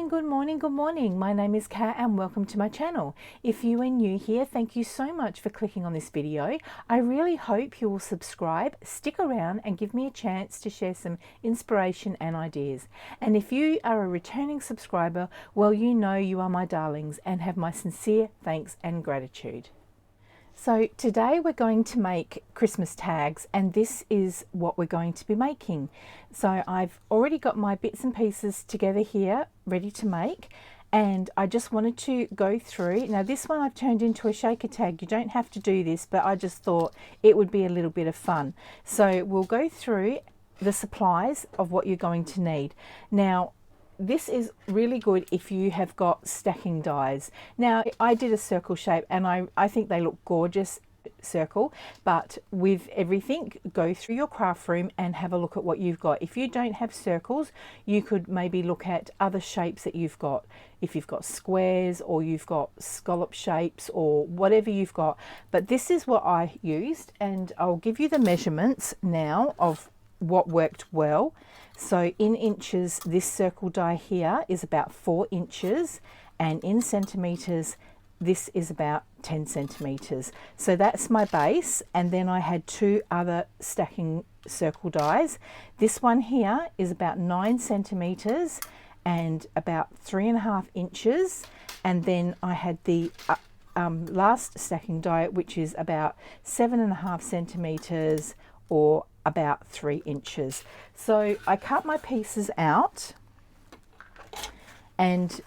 morning, good morning, good morning. My name is Kat and welcome to my channel. If you are new here, thank you so much for clicking on this video. I really hope you will subscribe, stick around and give me a chance to share some inspiration and ideas. And if you are a returning subscriber, well, you know you are my darlings and have my sincere thanks and gratitude. So today we're going to make Christmas tags, and this is what we're going to be making. So I've already got my bits and pieces together here ready to make, and I just wanted to go through. Now this one I've turned into a shaker tag. You don't have to do this, but I just thought it would be a little bit of fun. So we'll go through the supplies of what you're going to need. Now this is really good if you have got stacking dies. Now I did a circle shape and I think they look gorgeous circle, but with everything, go through your craft room and have a look at what you've got. If you don't have circles, you could maybe look at other shapes that you've got. If you've got squares or you've got scallop shapes or whatever you've got, but this is what I used, and I'll give you the measurements now of what worked well. So in inches, this circle die here is about 4 inches, and in centimeters, this is about 10 centimeters. So that's my base, and then I had 2 other stacking circle dies. This one here is about 9 centimeters and about 3.5 inches, and then I had the last stacking die, which is about 7.5 centimeters or about 3 inches. So I cut my pieces out, and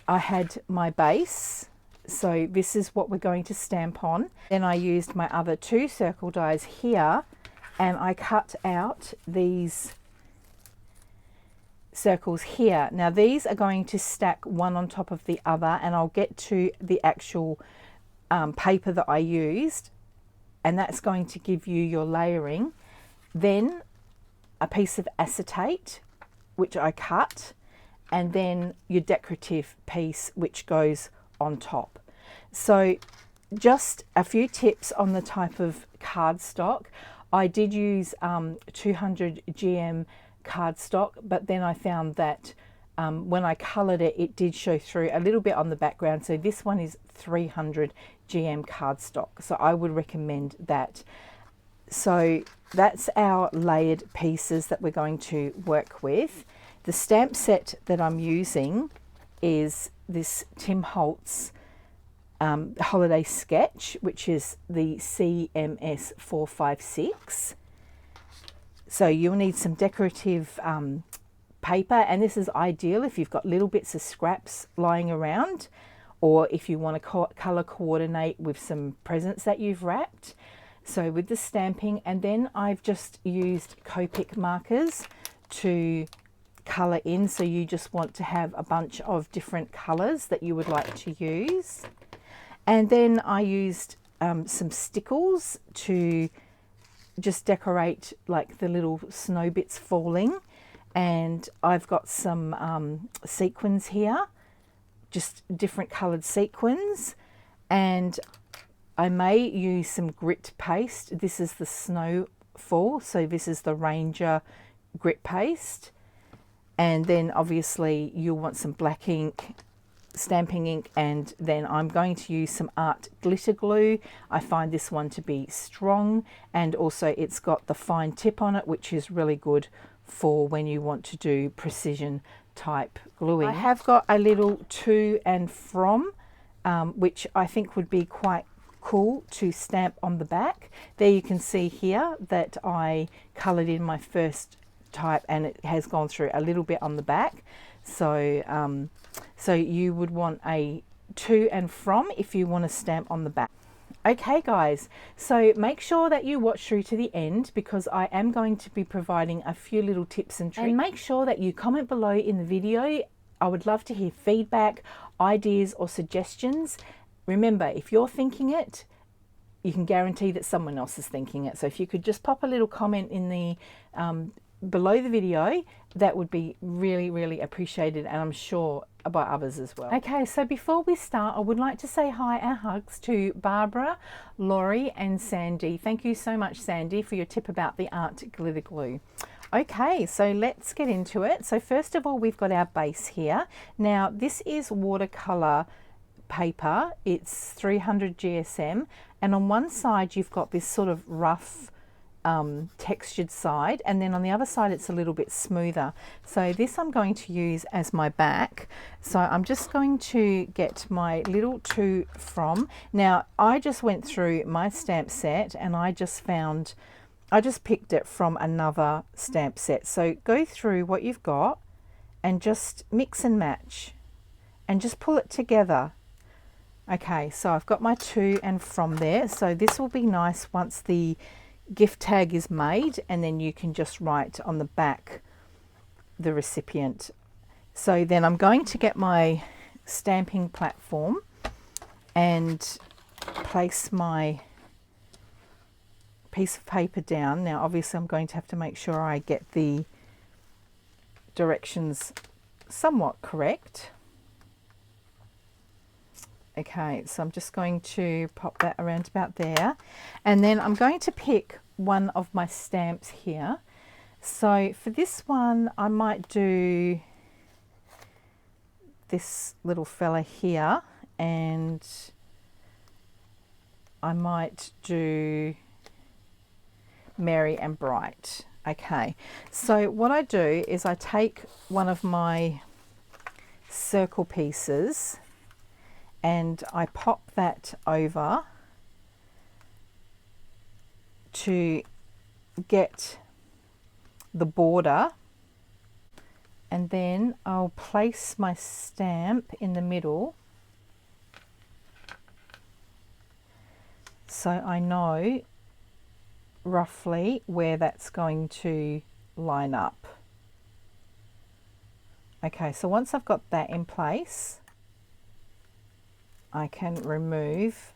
I had my base. So this is what we're going to stamp on. Then I used my other 2 circle dies here, and I cut out these circles here. Now these are going to stack one on top of the other, and I'll get to the actual paper that I used, and that's going to give you your layering. Then a piece of acetate, which I cut, and then your decorative piece, which goes on top. So just a few tips on the type of cardstock. I did use 200 GM cardstock, but then I found that when I coloured it, it did show through a little bit on the background. So this one is 300 GM cardstock, so I would recommend that. So that's our layered pieces that we're going to work with. The stamp set that I'm using is this Tim Holtz holiday sketch, which is the CMS 456. So you'll need some decorative paper, and this is ideal if you've got little bits of scraps lying around, or if you want to colour coordinate with some presents that you've wrapped. So with the stamping, and then I've just used Copic markers to colour in. So you just want to have a bunch of different colours that you would like to use. And then I used some stickles to just decorate like the little snow bits falling. And I've got some sequins here, just different coloured sequins. And I may use some grit paste. This is the snowfall, so this is the Ranger grit paste. And then obviously you'll want some black ink, stamping ink, and then I'm going to use some art glitter glue. I find this one to be strong, and also it's got the fine tip on it, which is really good for when you want to do precision type gluing. I have got a little to and from, which I think would be quite cool to stamp on the back. There you can see here that I coloured in my first type, and it has gone through a little bit on the back. So so you would want a to and from if you want to stamp on the back. Okay guys, so make sure that you watch through to the end, because I am going to be providing a few little tips and tricks. And make sure that you comment below in the video. I would love to hear feedback, ideas or suggestions. Remember, if you're thinking it, you can guarantee that someone else is thinking it. So if you could just pop a little comment in the below the video, that would be really, really appreciated, and I'm sure by others as well. Okay, so before we start, I would like to say hi and hugs to Barbara, Laurie and Sandy. Thank you so much, Sandy, for your tip about the art glitter glue. Okay, so let's get into it. So first of all, we've got our base here. Now this is watercolor paper. It's 300 GSM, and on one side you've got this sort of rough textured side, and then on the other side it's a little bit smoother. So this I'm going to use as my back. So I'm just going to get my little to from. Now I just went through my stamp set and I just picked it from another stamp set. So go through what you've got and just mix and match and just pull it together. Okay, so I've got my to and from there. So this will be nice once the gift tag is made, and then you can just write on the back the recipient. So then I'm going to get my stamping platform and place my piece of paper down. Now obviously I'm going to have to make sure I get the directions somewhat correct. Okay, so I'm just going to pop that around about there, and then I'm going to pick one of my stamps here. So for this one I might do this little fella here, and I might do Merry and Bright. Okay, so what I do is I take one of my circle pieces and I pop that over to get the border, and then I'll place my stamp in the middle so I know roughly where that's going to line up. Okay, so once I've got that in place, I can remove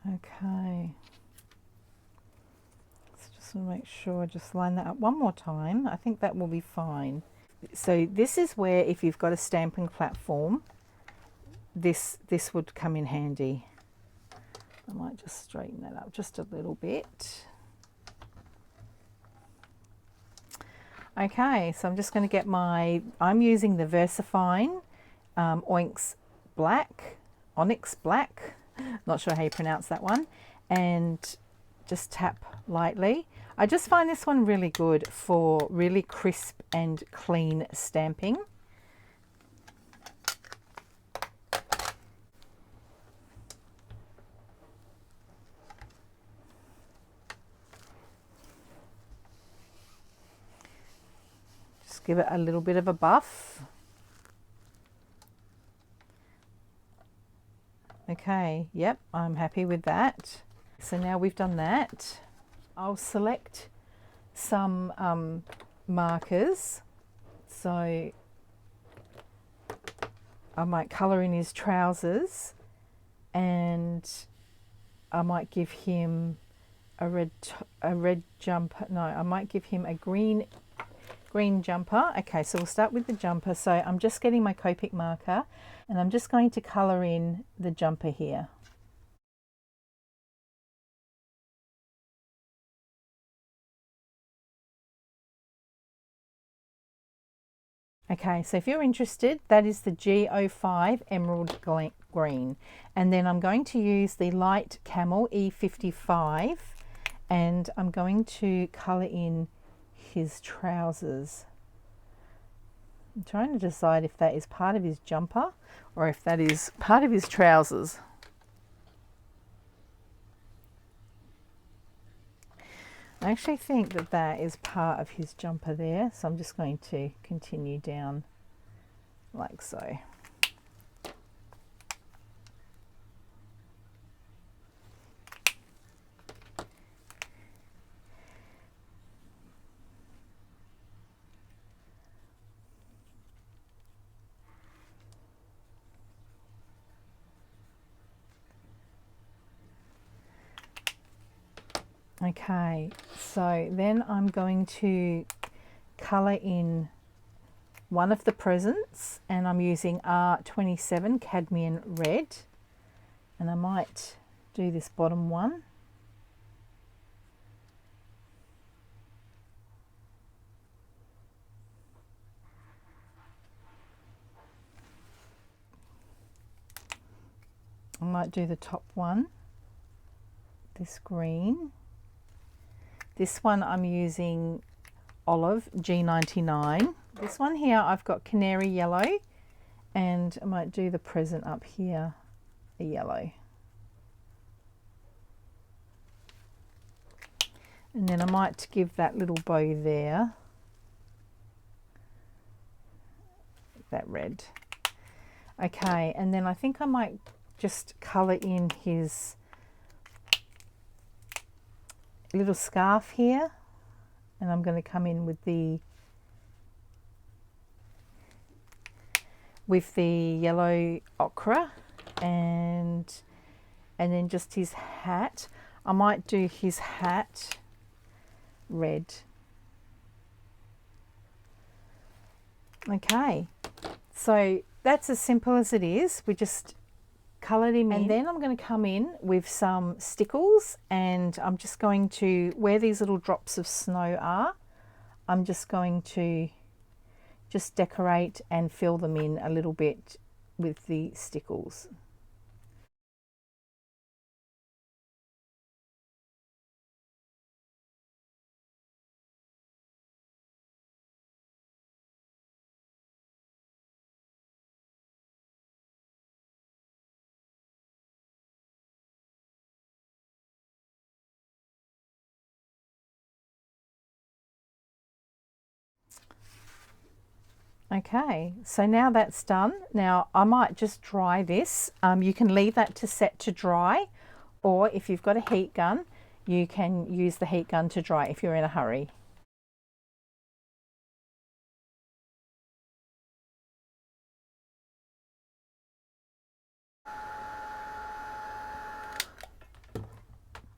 okay, so just want to make sure I just line that up one more time. I think that will be fine. So this is where, if you've got a stamping platform, this would come in handy. I might just straighten that up just a little bit. Okay, so I'm just going to get I'm using the VersaFine Onyx Black, not sure how you pronounce that one, and just tap lightly. I just find this one really good for really crisp and clean stamping. Give it a little bit of a buff. Okay, yep, I'm happy with that. So now we've done that, I'll select some markers. So I might colour in his trousers, and I might give him a red jumper. No, I might give him a green jumper. Okay, so we'll start with the jumper. So I'm just getting my Copic marker and I'm just going to colour in the jumper here. Okay, so if you're interested, that is the G05 Emerald Green. And then I'm going to use the light camel E55, and I'm going to colour in his trousers. I'm trying to decide if that is part of his jumper or if that is part of his trousers. I actually think that that is part of his jumper there, so I'm just going to continue down like so. Okay, so then I'm going to colour in one of the presents, and I'm using R27 cadmium red, and I might do this bottom one. I might do the top one, this green. This one I'm using olive G99. This one here I've got canary yellow, and I might do the present up here, the yellow. And then I might give that little bow there that red. Okay, and then I think I might just colour in his little scarf here, and I'm going to come in with the yellow ochre, and then just his hat. I might do his hat red. Okay, so that's as simple as it is. We just coloured him in, and then I'm going to come in with some stickles, and I'm just going to, where these little drops of snow are, I'm just going to just decorate and fill them in a little bit with the stickles. Okay, so now that's done. Now I might just dry this. You can leave that to set to dry, or if you've got a heat gun, you can use the heat gun to dry if you're in a hurry.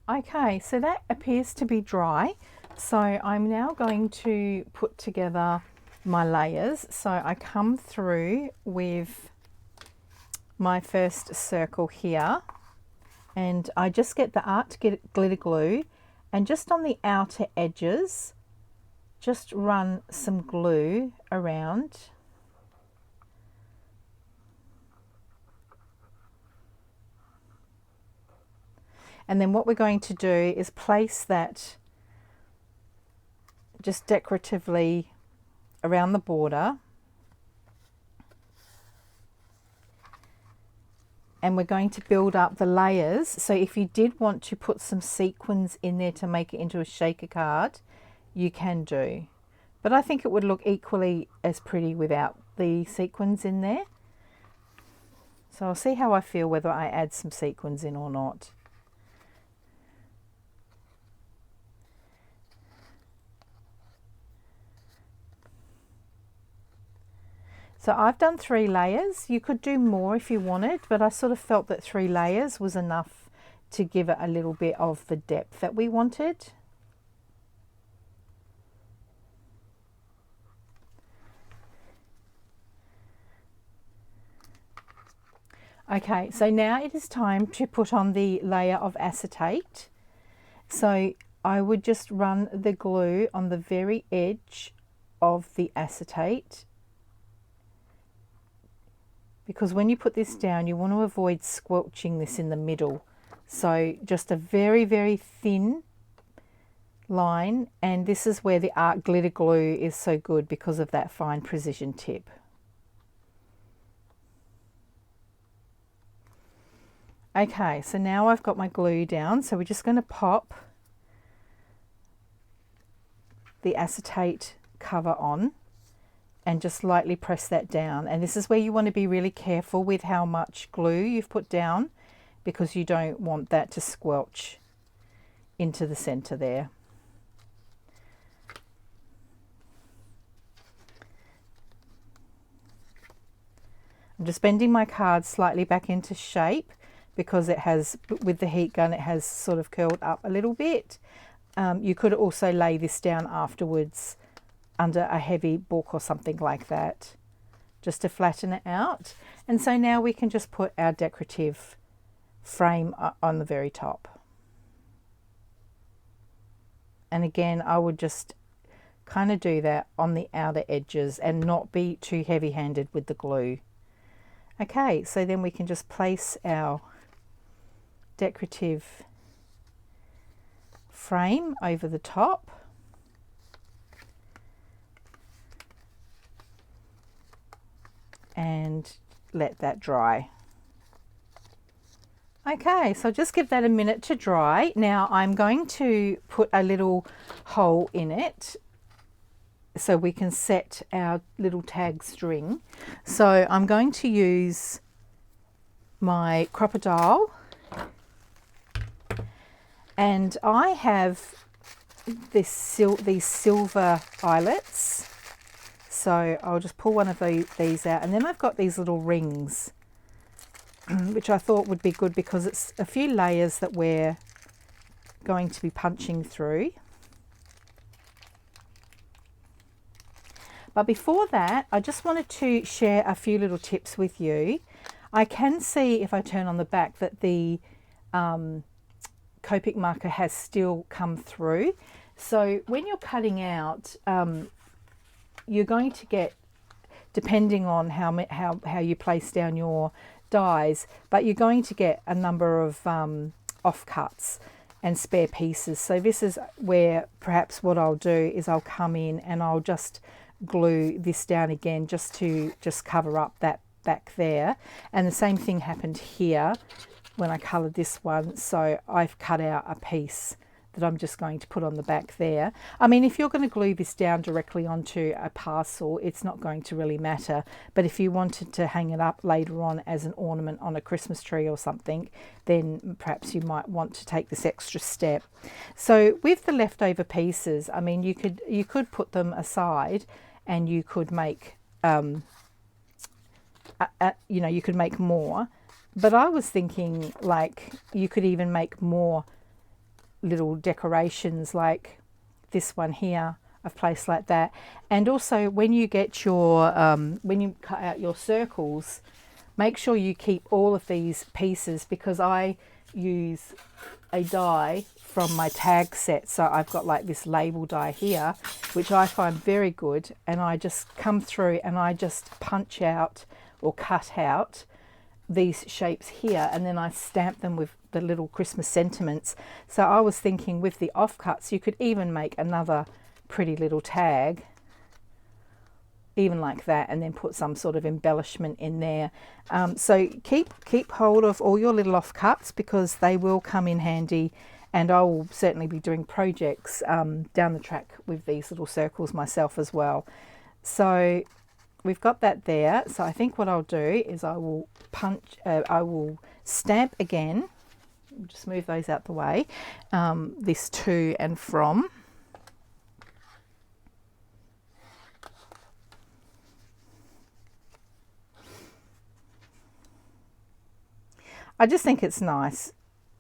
Okay, so that appears to be dry. So I'm now going to put together my layers. So I come through with my first circle here, and I just get the art glitter glue, and just on the outer edges just run some glue around. And then what we're going to do is place that just decoratively around the border, and we're going to build up the layers. So if you did want to put some sequins in there to make it into a shaker card, you can do, but I think it would look equally as pretty without the sequins in there. So I'll see how I feel whether I add some sequins in or not. So I've done 3 layers. You could do more if you wanted, but I sort of felt that 3 layers was enough to give it a little bit of the depth that we wanted. Okay, so now it is time to put on the layer of acetate. So I would just run the glue on the very edge of the acetate, because when you put this down, you want to avoid squelching this in the middle. So just a very, very thin line, and this is where the art glitter glue is so good because of that fine precision tip. Okay, so now I've got my glue down, so we're just going to pop the acetate cover on and just lightly press that down. And this is where you want to be really careful with how much glue you've put down, because you don't want that to squelch into the center there. I'm just bending my card slightly back into shape because it has, with the heat gun, it has sort of curled up a little bit. You could also lay this down afterwards under a heavy book or something like that, just to flatten it out. And so now we can just put our decorative frame on the very top. And again, I would just kind of do that on the outer edges and not be too heavy-handed with the glue. Okay, so then we can just place our decorative frame over the top. And let that dry. Okay, so just give that a minute to dry. Now I'm going to put a little hole in it so we can set our little tag string. So I'm going to use my crocodile, and I have these silver eyelets. So I'll just pull one of these out, and then I've got these little rings, which I thought would be good because it's a few layers that we're going to be punching through. But before that, I just wanted to share a few little tips with you. I can see if I turn on the back that the Copic marker has still come through. So when you're cutting out, you're going to get, depending on how you place down your dies, but you're going to get a number of offcuts and spare pieces. So this is where perhaps what I'll do is I'll come in and I'll just glue this down again just to cover up that back there. And the same thing happened here when I coloured this one. So I've cut out a piece that I'm just going to put on the back there. I mean, if you're going to glue this down directly onto a parcel, it's not going to really matter. But if you wanted to hang it up later on as an ornament on a Christmas tree or something, then perhaps you might want to take this extra step. So with the leftover pieces, I mean, you could put them aside and you could make, you know, you could make more. But I was thinking, like, you could even make more little decorations like this one here I've placed like that. And also when you get your when you cut out your circles, make sure you keep all of these pieces, because I use a die from my tag set. So I've got like this label die here, which I find very good, and I just come through and I just punch out or cut out these shapes here, and then I stamp them with the little Christmas sentiments. So I was thinking with the offcuts, you could even make another pretty little tag, even like that, and then put some sort of embellishment in there. So keep hold of all your little offcuts, because they will come in handy, and I will certainly be doing projects down the track with these little circles myself as well. So we've got that there. So I think what I'll do is I will stamp again. Just move those out the way. This to and from. I just think it's nice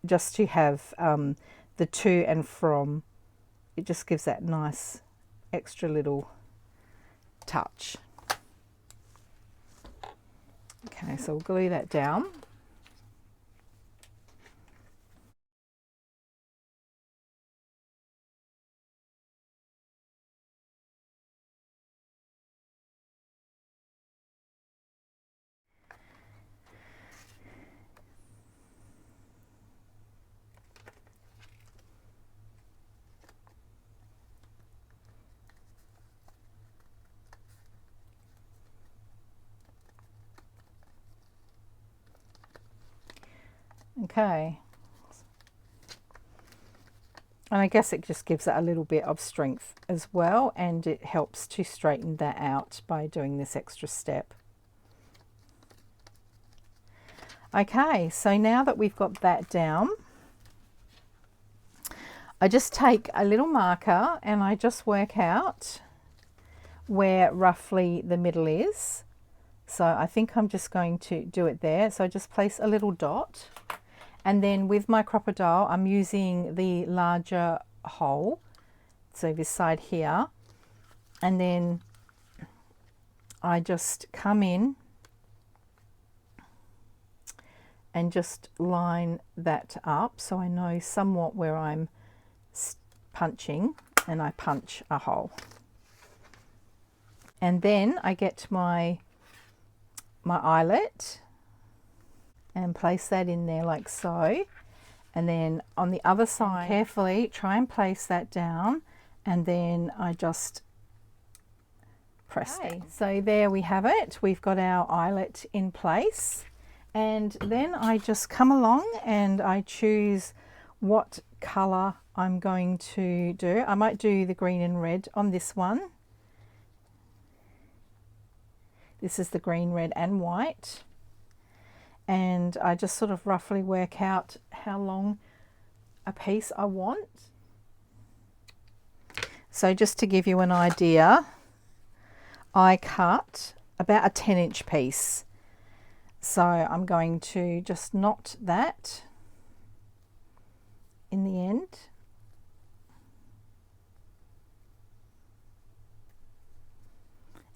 just to have the to and from. It just gives that nice extra little touch. Okay, so we'll glue that down. Okay, and I guess it just gives it a little bit of strength as well, and it helps to straighten that out by doing this extra step. Okay, so now that we've got that down, I just take a little marker and I just work out where roughly the middle is. So I think I'm just going to do it there. So I just place a little dot. And then with my crocodile, I'm using the larger hole, so this side here, and then I just come in and just line that up so I know somewhat where I'm punching, and I punch a hole. And then I get my eyelet and place that in there like so. And then on the other side, carefully try and place that down, and then I just press it. So there we have it. We've got our eyelet in place. And then I just come along and I choose what colour I'm going to do. I might do the green and red on this one. This is the green, red and white. And I just sort of roughly work out how long a piece I want. So just to give you an idea, I cut about a 10-inch piece. So I'm going to just knot that in the end.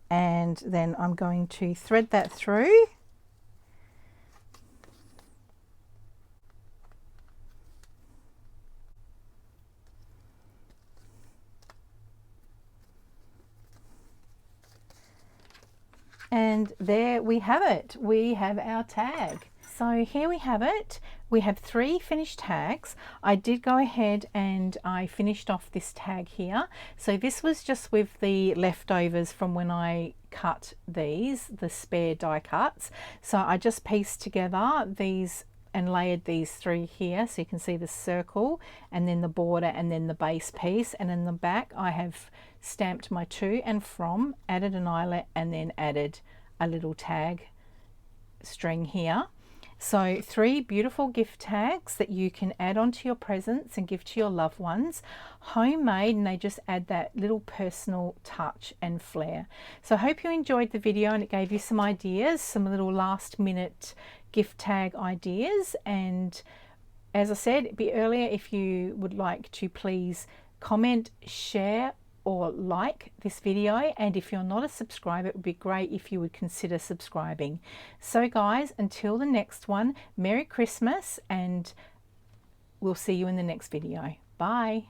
And then I'm going to thread that through. And there we have it. We have our tag. So here we have it. We have 3 finished tags. I did go ahead and I finished off this tag here. So this was just with the leftovers from when I cut these, the spare die cuts. So I just pieced together these and layered these 3 here, so you can see the circle and then the border and then the base piece. And in the back I have stamped my to and from, added an eyelet, and then added a little tag string here. So 3 beautiful gift tags that you can add onto your presents and give to your loved ones, homemade, and they just add that little personal touch and flair. So I hope you enjoyed the video and it gave you some ideas, some little last minute gift tag ideas. And as I said earlier, if you would like to please comment, share or like this video, and if you're not a subscriber, it would be great if you would consider subscribing. So guys, until the next one, Merry Christmas, and we'll see you in the next video. Bye.